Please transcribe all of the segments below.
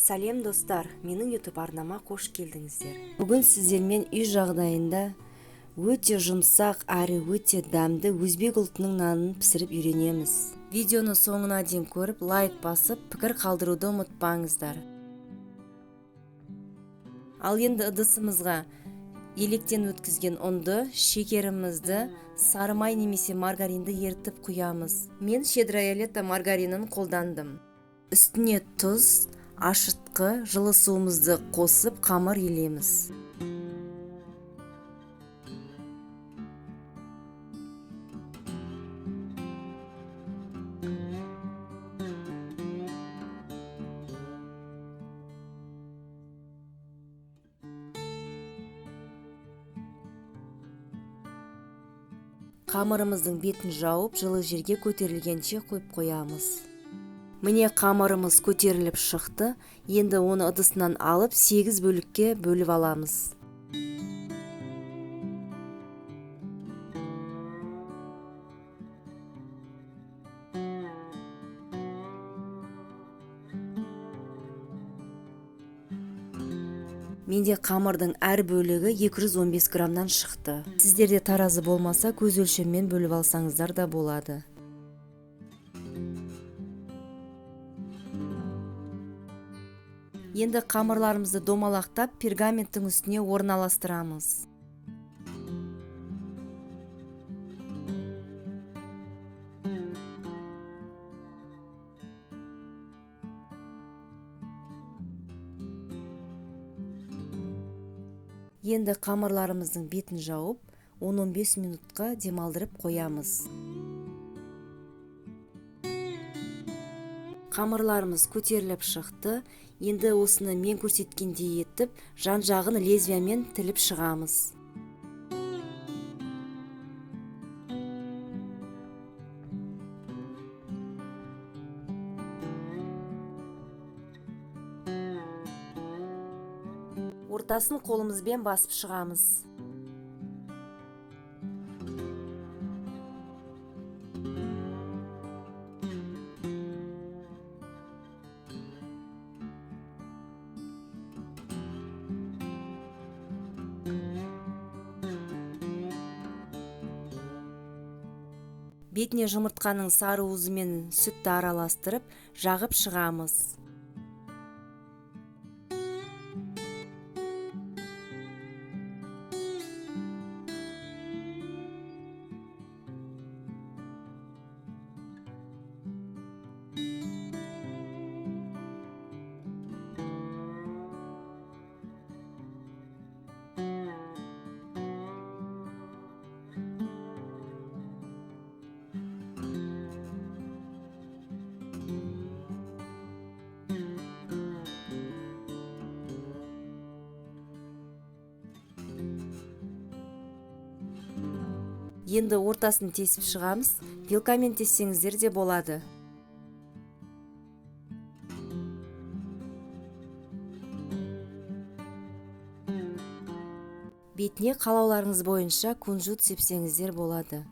Сәлем достар, менің YouTube арнама қош келдіңіздер. Бүгін сіздермен үй жағдайында өте жұмсақ әрі өте дәмді өзбек ұлтының нанын пісіріп үйренеміз. Видеоны соңына дейін көріп, лайк басып, пікір қалдыруды ұмытпаңыздар. Ал енді ыдысымызға електен өткізген ұнды, шекерімізді, сары май немесе маргаринді ертіп құямыз. Мен Щедроялета маргаринін қолдандым. Үстіне тұз, ашытқы, жылы суымызды қосып қамыр илеміз. Қамырымыздың бетін жауып, жылы жерге көтерілгенше қойып қоямыз. Міне қамырымыз көтеріліп шықты. Енді оны ыдысынан алып 8 бөлікке бөліп аламыз. Менде қамырдың әр бөлігі 215 граммнан шықты. Сіздерде таразы болмаса, көз өлшеммен бөліп алсаңыздар да болады. Енді қамырларымызды домалақтап, пергаменттің үстіне орналастырамыз. Енді қамырларымыздың бетін жауып, 10-15 минутқа демалдырып қоямыз. Қамырларымыз көтеріліп шықты. Енді осыны мен көрсеткендей етіп, жан жағын лезвиямен тіліп шығамыз. Ортасын қолымызбен басып шығамыз. Бетіне жұмыртқаның сары уызы мен сүтті араластырып, жағып шығамыз. Енді ортасын тесіп шығамыз. Вилкамен тессеңіздер де болады. Бетіне қалауларыңыз бойынша кунжут сепсеңіздер болады.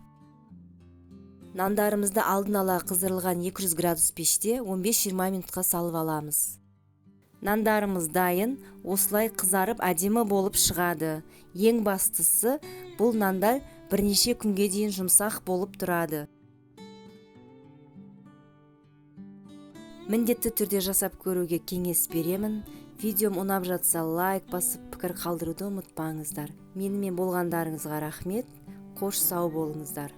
Нандарымызды алдын ала қыздырылған 200 градус пеште 15-20 минутқа салып аламыз. Нандарымыз дайын, осылай қызарып әдемі болып шығады. Ең бастысы, бұл нандар бірнеше күнге дейін жұмсақ болып тұрады. Міндетті түрде жасап көруге кеңес беремін. Видеом ұнап жатса лайк басып, пікір қалдыруды ұмытпаңыздар. Менімен болғандарыңызға рахмет. Қош сау болыңыздар.